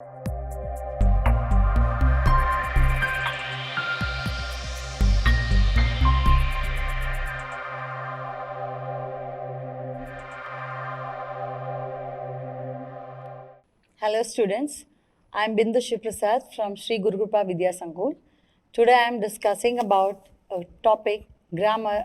Hello students, I am Bindu Shiprasad from Sri Guru Krupa Vidya Sankul. Today I am discussing about a topic grammar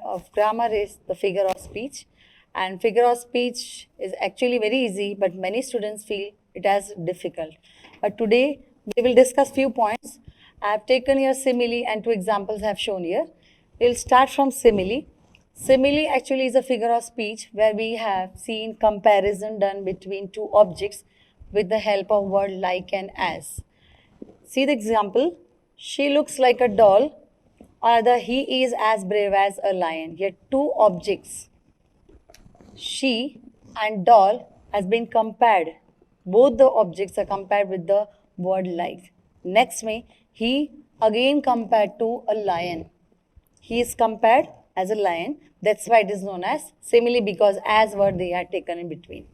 is the figure of speech, and figure of speech is actually very easy, but many students feel it as difficult. But today we will discuss few points. I have taken here simile and two examples I have shown here. We will start from simile. Simile actually is a figure of speech where we have seen comparison done between two objects with the help of word like and as. See the example. She looks like a doll, or he is as brave as a lion. Yet two objects, she and doll, has been compared. Both the objects are compared with the word like. Next me, he again compared to a lion. He is compared as a lion. That's why it is known as simile, because as word they are taken in between.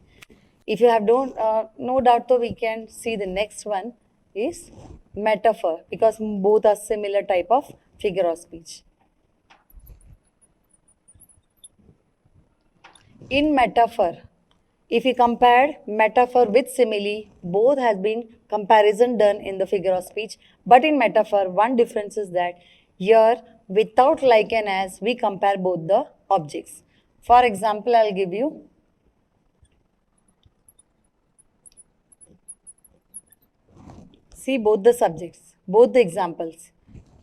If you have no doubt, though, we can see the next one is metaphor, because both are similar type of figure of speech. In metaphor, if we compare metaphor with simile, both has been comparison done in the figure of speech. But in metaphor, one difference is that here, without like and as, we compare both the objects. For example, I'll give you. See both the subjects, both the examples.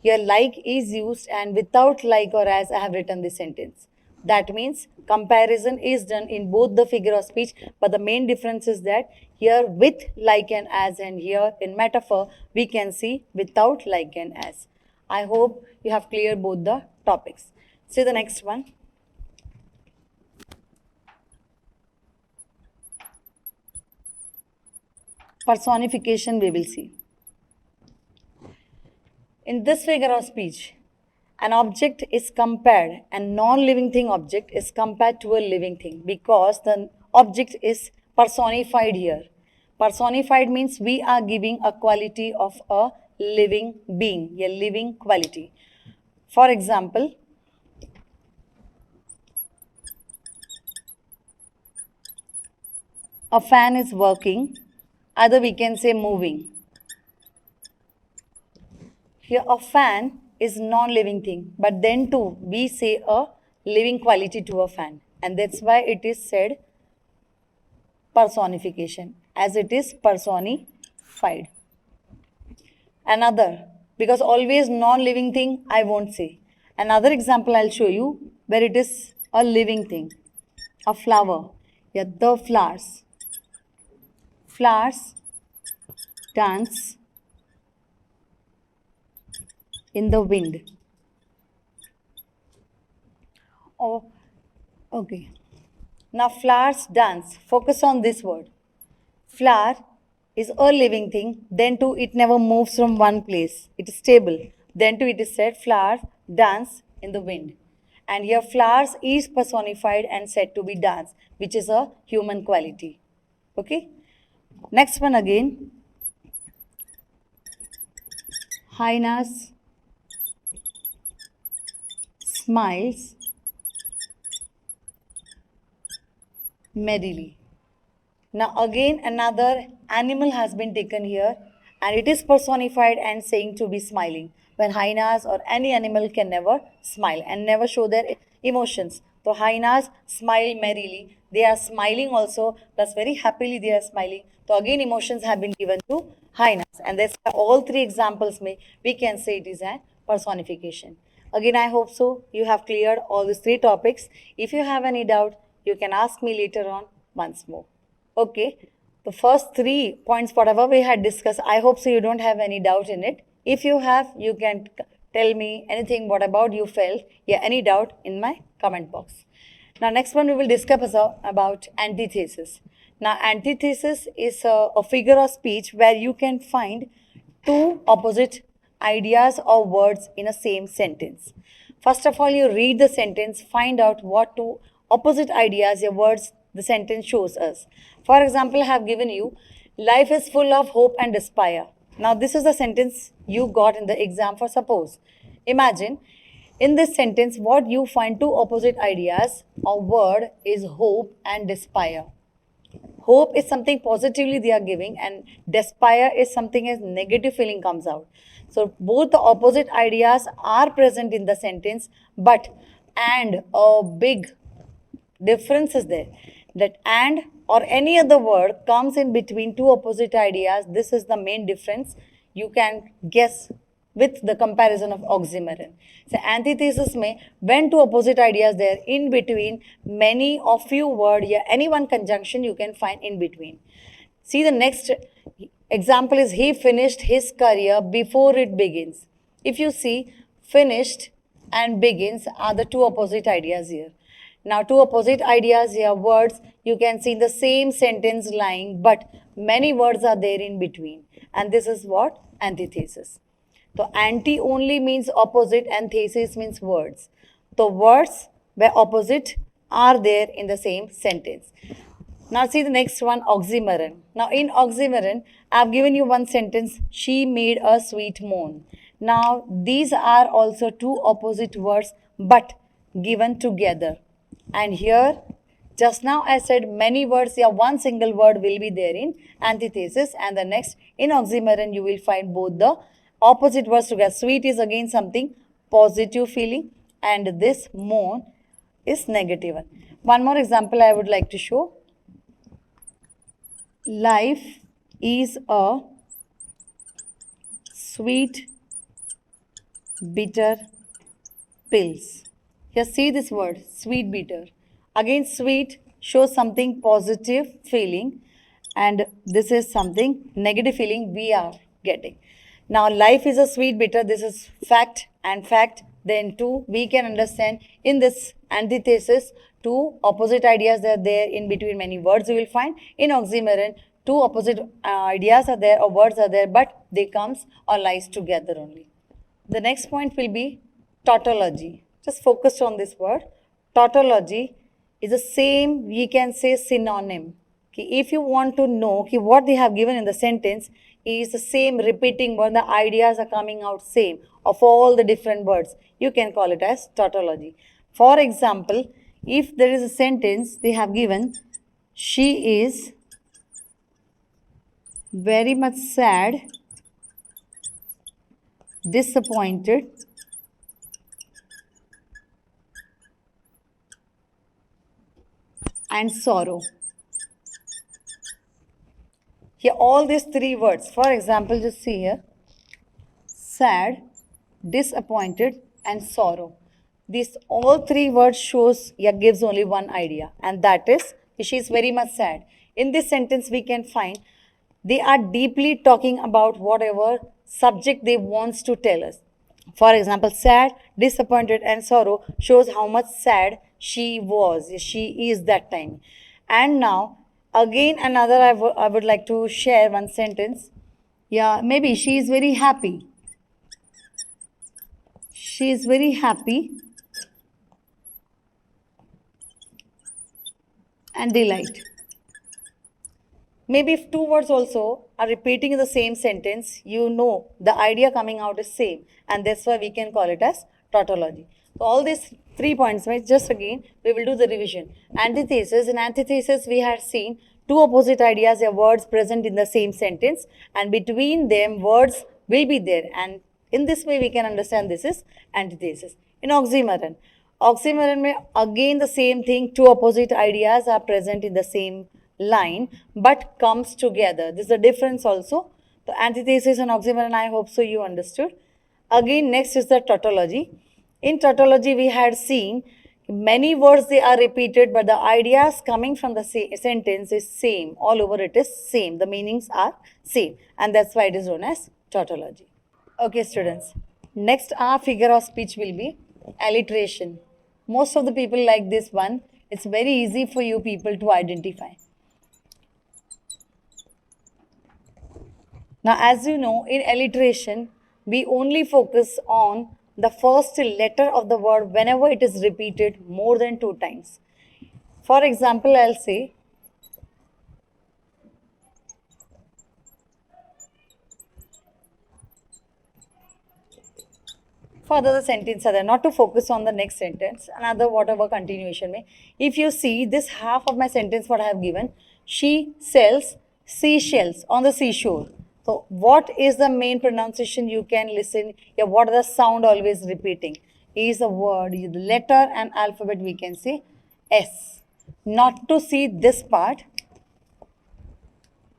Here like is used, and without like or as I have written this sentence. That means comparison is done in both the figure of speech, but the main difference is that here with like and as, and here in metaphor we can see without like and as. I hope you have cleared both the topics. See the next one. Personification we will see. In this figure of speech, an object is compared, and non-living thing object is compared to a living thing, because the object is personified here. Personified means we are giving a quality of a living being, a living quality. For example, a fan is working, either we can say moving. Here a fan is non-living thing, but then too we say a living quality to a fan, and that's why it is said personification, as it is personified. Another, because always non-living thing I won't say. Another example I'll show you where it is a living thing, a flower. Yeah, the flowers. Flowers dance in the wind. Oh, okay. Now flowers dance. Focus on this word. Flower is a living thing. Then too it never moves from one place. It is stable. Then too it is said flowers dance in the wind. And here flowers is personified and said to be dance, which is a human quality. Okay. Next one again. Hyenas smiles merrily. Now again another animal has been taken here, and it is personified and saying to be smiling, when hyenas or any animal can never smile and never show their emotions. So hyenas smile merrily. They are smiling also, plus very happily they are smiling. So again emotions have been given to hyenas, and that's all three examples we can say it is a personification. Again, I hope so you have cleared all these three topics. If you have any doubt, you can ask me later on once more. Okay, the first 3 points, whatever we had discussed, I hope so you don't have any doubt in it. If you have, you can tell me anything what about you felt, any doubt in my comment box. Now next one we will discuss about antithesis. Now antithesis is a figure of speech where you can find two opposite ideas or words in a same sentence. First of all, you read the sentence, find out what two opposite ideas or words the sentence shows us. For example, I have given you Life is full of hope and despair. Now, this is the sentence you got in the exam for suppose. Imagine in this sentence, what you find two opposite ideas of word is hope and despair. Hope is something positively they are giving, and despair is something as negative feeling comes out. So both the opposite ideas are present in the sentence, but and a big difference is there. That and or any other word comes in between two opposite ideas. This is the main difference you can guess with the comparison of oxymoron. So antithesis में when two opposite ideas there in between many or few word या any one conjunction you can find in between. See the next example is he finished his career before it begins. If you see finished and begins are the two opposite ideas here. Now two opposite ideas here words you can see in the same sentence line but many words are there in between and this is what antithesis. So anti only means opposite and thesis means words. The words where opposite are there in the same sentence. Now see the next one, oxymoron. Now in oxymoron, I have given you one sentence, she made a sweet moan. Now these are also two opposite words but given together. And here, just now I said many words, yeah, one single word will be there in antithesis and the next in oxymoron you will find both the opposite words together. Sweet is again something positive feeling and this moan is negative one. One more example I would like to show. Life is a sweet, bitter pills. Here see this word, sweet, bitter. Again sweet shows something positive feeling and this is something negative feeling we are getting. Now life is a sweet bitter, this is fact and fact. Then two, we can understand in this antithesis, two opposite ideas are there in between many words you will find. In oxymoron, two opposite ideas are there or words are there but they comes or lies together only. The next point will be tautology. Just focus on this word. Tautology is the same, we can say synonym. If you want to know what they have given in the sentence is the same repeating word, the ideas are coming out same of all the different words. You can call it as tautology. For example, if there is a sentence they have given, she is very much sad, disappointed, and sorrow. Here all these three words, for example, just see here, sad, disappointed and sorrow. These all three words shows, gives only one idea and that is, she is very much sad. In this sentence we can find, they are deeply talking about whatever subject they wants to tell us. For example, sad, disappointed and sorrow shows how much sad she was, she is that time. And now, again another I would like to share one sentence. Yeah, maybe she is very happy. She is very happy and delight. Maybe if two words also are repeating in the same sentence, you know the idea coming out is same and that's why we can call it as tautology. So all these 3 points, right? Just again, we will do the revision. Antithesis. In antithesis, we had seen two opposite ideas or words present in the same sentence and between them words will be there and in this way we can understand this is antithesis. In oxymoron. Oxymoron may again the same thing, two opposite ideas are present in the same line but comes together. This is the difference also. The antithesis and oxymoron, I hope so you understood. Again, next is the tautology. In tautology, we had seen many words they are repeated, but the ideas coming from the sentence is same. All over it is same. The meanings are same. And that's why it is known as tautology. Okay, students. Next, our figure of speech will be alliteration. Most of the people like this one. It's very easy for you people to identify. Now, as you know, in alliteration, we only focus on the first letter of the word whenever it is repeated more than 2 times. For example, I'll say further the sentence are there, not to focus on the next sentence, another whatever continuation may. If you see this half of my sentence what I have given, she sells seashells on the seashore. So what is the main pronunciation you can listen? Yeah, what are the sound always repeating? Is the word, the letter and alphabet we can say S. Not to see this part,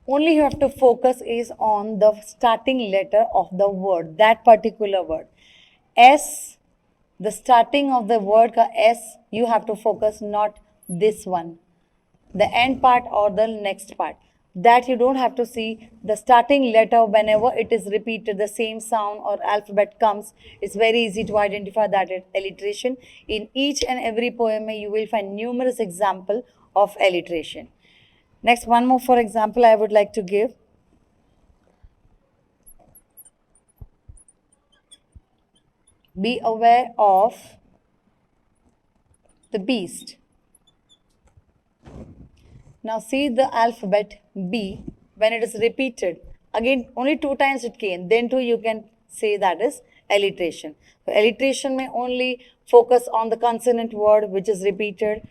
only you have to focus is on the starting letter of the word, that particular word. S, the starting of the word ka S, you have to focus, not this one, the end part or the next part. That you don't have to see the starting letter whenever it is repeated, the same sound or alphabet comes. It's very easy to identify that it's alliteration. In each and every poem, you will find numerous examples of alliteration. Next, one more for example I would like to give. Be aware of the beast. Now see the alphabet B, when it is repeated, again only 2 times it came, then too you can say that is alliteration. So alliteration may only focus on the consonant word which is repeated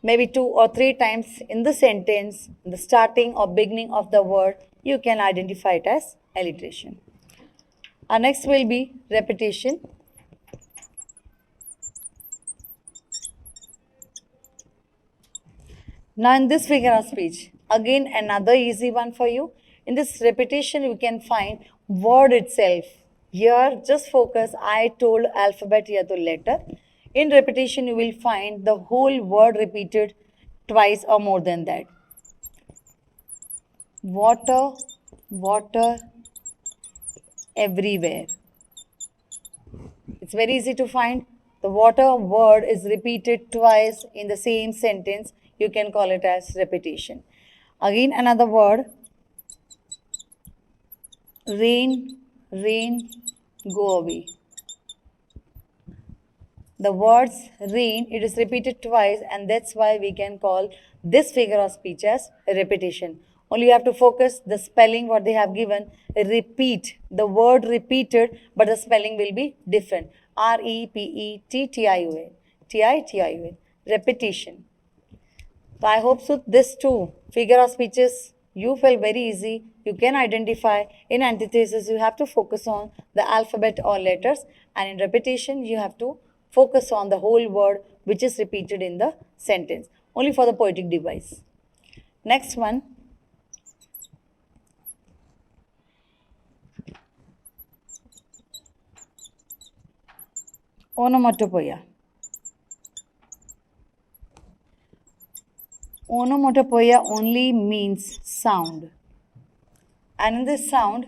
maybe 2 or 3 times in the sentence, in the starting or beginning of the word, you can identify it as alliteration. Our next will be repetition. Now in this figure of speech, again another easy one for you. In this repetition you can find word itself. Here just focus, I told alphabet here to letter. In repetition you will find the whole word repeated twice or more than that. Water, water, everywhere. It's very easy to find. The water word is repeated twice in the same sentence. You can call it as repetition. Again another word, rain, rain, go away. The words rain, it is repeated twice and that's why we can call this figure of speech as repetition. Only you have to focus the spelling what they have given, repeat, the word repeated but the spelling will be different. R-E-P-E-T-T-I-O-N, T-I-T-I-O-N, repetition. So I hope so this too, figure of speeches, you felt very easy. You can identify. In antithesis, you have to focus on the alphabet or letters, and in repetition, you have to focus on the whole word which is repeated in the sentence, only for the poetic device. Next one. Onomatopoeia. Onomatopoeia only means sound. And in this sound,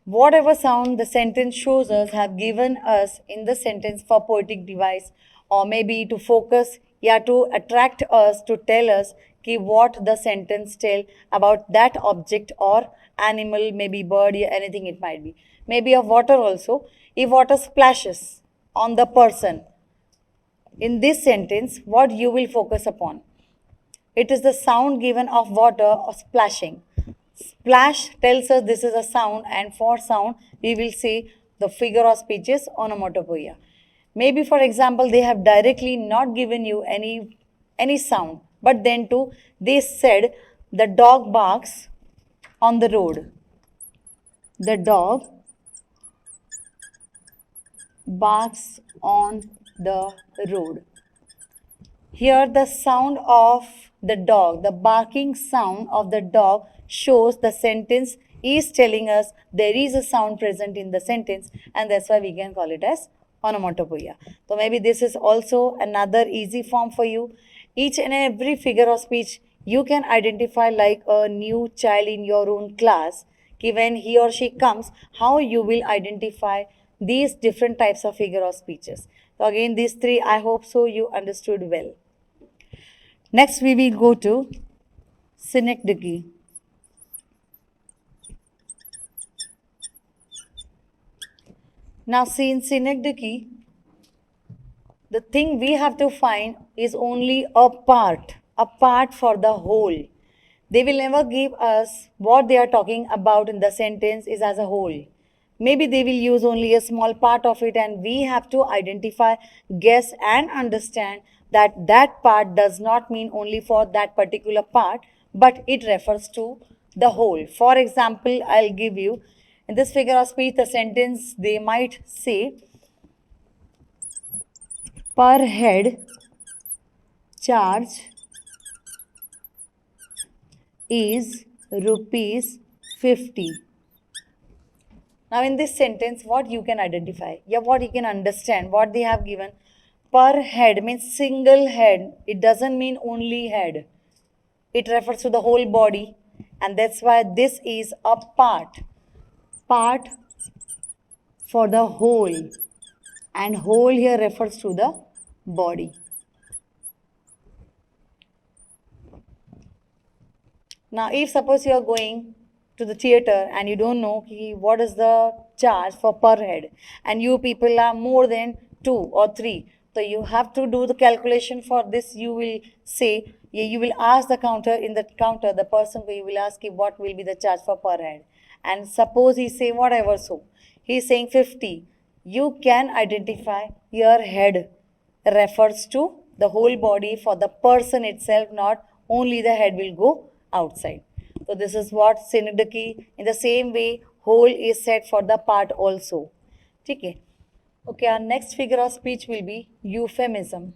whatever sound the sentence shows us have given us in the sentence for poetic device, or maybe to focus, to attract us, to tell us what the sentence tell about that object or animal, maybe bird, anything it might be. Maybe of water also. If water splashes on the person, in this sentence, what you will focus upon? It is the sound given of water or splashing. Splash tells us this is a sound, and for sound we will say the figure of speech is onomatopoeia. Maybe for example they have directly not given you any sound, but then too they said the dog barks on the road. The dog barks on the road. Here the sound of the dog, the barking sound of the dog shows the sentence is telling us there is a sound present in the sentence, and that's why we can call it as onomatopoeia. So maybe this is also another easy form for you. Each and every figure of speech you can identify like a new child in your own class. When he or she comes, how you will identify these different types of figure of speeches. So again these three I hope so you understood well. Next we will go to Synecdoche. Now see in Synecdoche, the thing we have to find is only a part for the whole. They will never give us what they are talking about in the sentence is as a whole. maybe they will use only a small part of it, and we have to identify, guess and understand that that part does not mean only for that particular part, but it refers to the whole. For example, I'll give you, in this figure of speech, the sentence they might say, per head charge is rupees 50. Now in this sentence, what you can identify, what you can understand, what they have given, per head means single head. It doesn't mean only head. It refers to the whole body, and that's why this is a part. Part for the whole, and whole here refers to the body. Now if suppose you are going to the theater and you don't know what is the charge for per head, and you people are more than 2 or 3, so you have to do the calculation. For this you will say, you will ask the counter, in the counter the person you will ask him what will be the charge for per head, and suppose he say whatever, so he is saying 50. You can identify your head refers to the whole body for the person itself, not only the head will go outside. So this is what Synecdoche. In the same way, whole is said for the part also. Okay. Okay, our next figure of speech will be euphemism.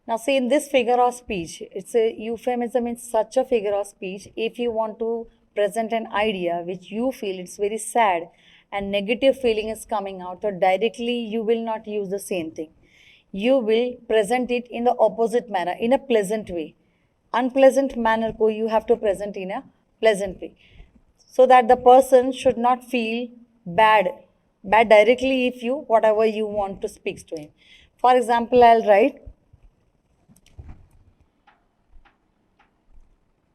Now see, in this figure of speech, it's a euphemism in such a figure of speech. If you want to present an idea which you feel it's very sad and negative feeling is coming out, or directly you will not use the same thing. You will present it in the opposite manner, in a pleasant way. Unpleasant manner ko you have to present in a pleasant way, so that the person should not feel bad directly if you, whatever you want to speak to him. For example, I'll write,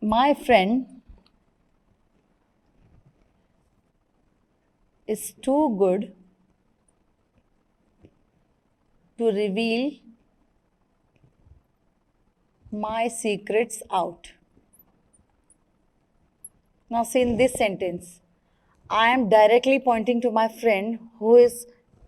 my friend is too good to reveal my secrets out. Now see, in this sentence, I am directly pointing to my friend who is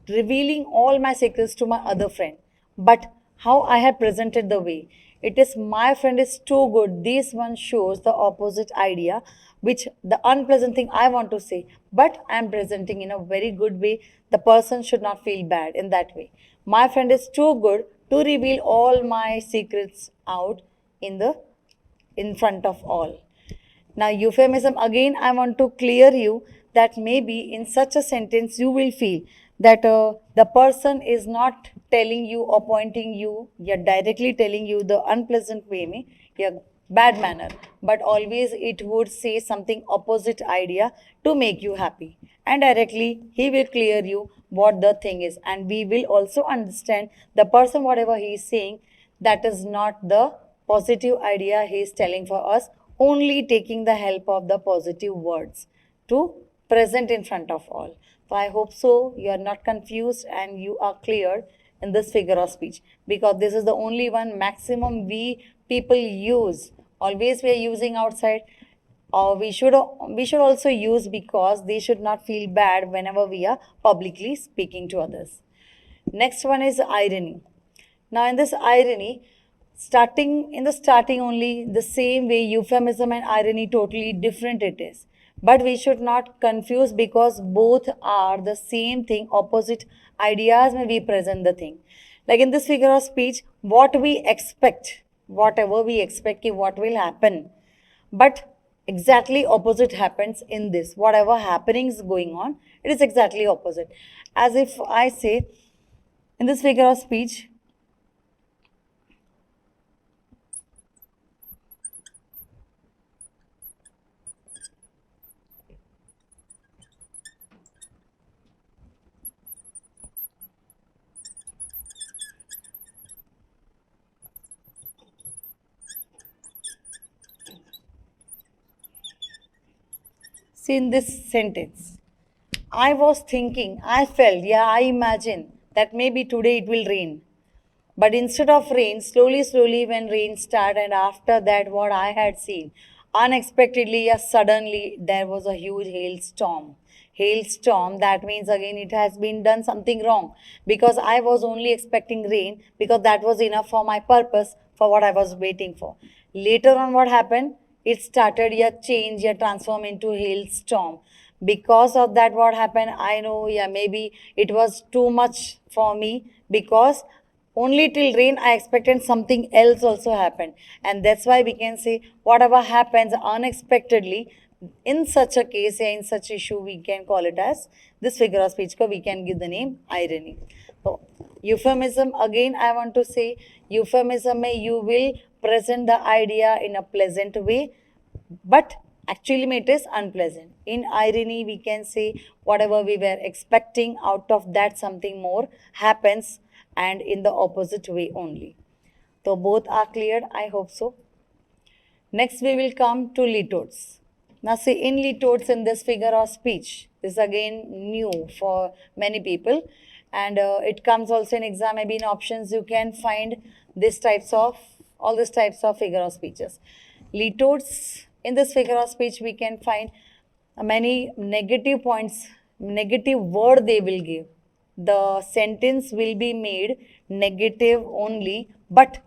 revealing all my secrets to my other friend. But how I have presented the way, it is my friend is too good. This one shows the opposite idea, which the unpleasant thing I want to say, but I am presenting in a very good way. The person should not feel bad in that way. My friend is too good to reveal all my secrets out in front of all. Now euphemism, again I want to clear you that maybe in such a sentence you will feel that the person is not telling you or pointing you, you're directly telling you the unpleasant way में, या bad manner, but always it would say something opposite idea to make you happy, and directly he will clear you what the thing is, and we will also understand the person whatever he is saying, that is not the positive idea he is telling for us, only taking the help of the positive words to present in front of all. So I hope so you are not confused and you are clear in this figure of speech, because this is the only one maximum we people use. Always we are using outside, or we should also use, because they should not feel bad whenever we are publicly speaking to others. Next one is irony. Now in this irony, in the starting only, the same way euphemism and irony totally different it is. But we should not confuse, because both are the same thing, opposite ideas may we present the thing. Like in this figure of speech, what we expect, whatever we expect what will happen, but exactly opposite happens in this. Whatever happening is going on, it is exactly opposite. As if I say, in this figure of speech, see in this sentence, I was thinking, I felt, I imagine that maybe today it will rain. But instead of rain, slowly when rain started, and after that what I had seen, unexpectedly, suddenly there was a huge hailstorm. hailstorm, that means again it has been done something wrong, because I was only expecting rain because that was enough for my purpose, for what I was waiting for. Later on, what happened? It started a change, a transform into hailstorm. Because of that, what happened? I know, maybe it was too much for me, because only till rain I expected something else also happened. And that's why we can say whatever happens unexpectedly, in such a case, in such issue, we can call it as this figure of speech, we can give the name irony. So euphemism, again I want to say, euphemism may you will present the idea in a pleasant way, but actually it is unpleasant. In irony, we can say whatever we were expecting, out of that something more happens, and in the opposite way only. So both are clear, I hope so. Next we will come to litotes. Now see, in litotes, in this figure of speech, this is again new for many people, and it comes also in exam, maybe in options you can find this types of, all these types of figure of speeches. Litotes, in this figure of speech we can find many negative points, negative word they will give. The sentence will be made negative only, but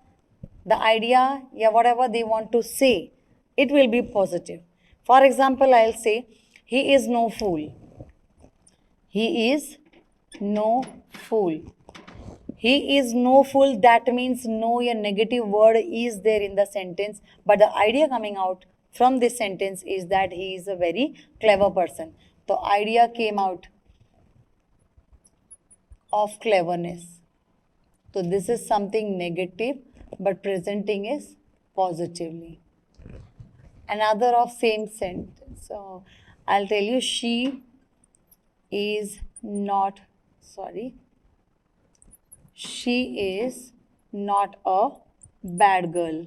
the idea, whatever they want to say, it will be positive. For example, I'll say, he is no fool. He is no fool. He is no fool, that means no, a negative word is there in the sentence, but the idea coming out from this sentence is that he is a very clever person. The idea came out of cleverness. So this is something negative, but presenting is positively. Another of same sentence. So I'll tell you, she is not, she is not a bad girl.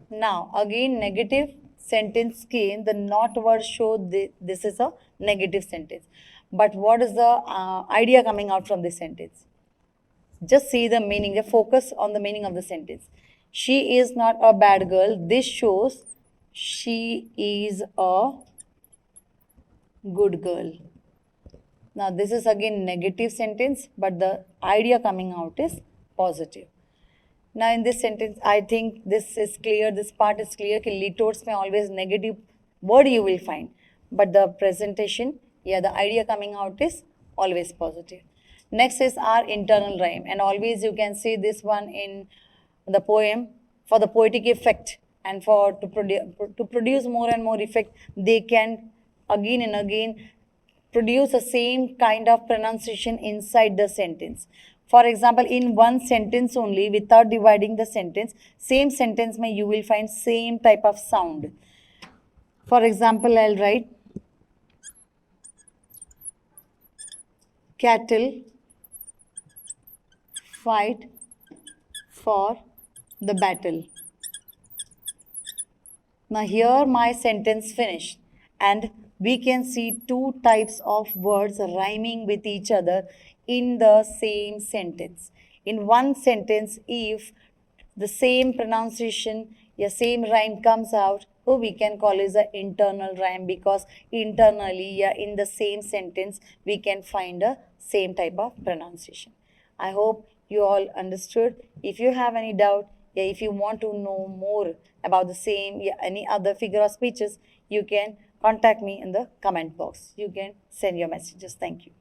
Now again negative sentence came, the not word showed this is a negative sentence. But what is the idea coming out from this sentence? Just see the meaning, the focus on the meaning of the sentence. She is not a bad girl. This shows she is a good girl. Now this is again negative sentence, but the idea coming out is positive. Now in this sentence, I think this is clear, this part is clear. Litotes may always negative word you will find, but the presentation, the idea coming out is always positive. Next is our internal rhyme, and always you can see this one in the poem for the poetic effect, and for to produce more and more effect, they can again and again produce the same kind of pronunciation inside the sentence. For example, in one sentence only, without dividing the sentence, same sentence may you will find same type of sound. For example, I'll write, cattle fight for the battle. Now here my sentence finished, and we can see two types of words rhyming with each other in the same sentence. In one sentence, if the same pronunciation, same rhyme comes out, we can call it the internal rhyme, because internally, in the same sentence, we can find a same type of pronunciation. I hope you all understood. If you have any doubt, if you want to know more about the same, any other figure of speeches, you can contact me in the comment box. You can send your messages. Thank you.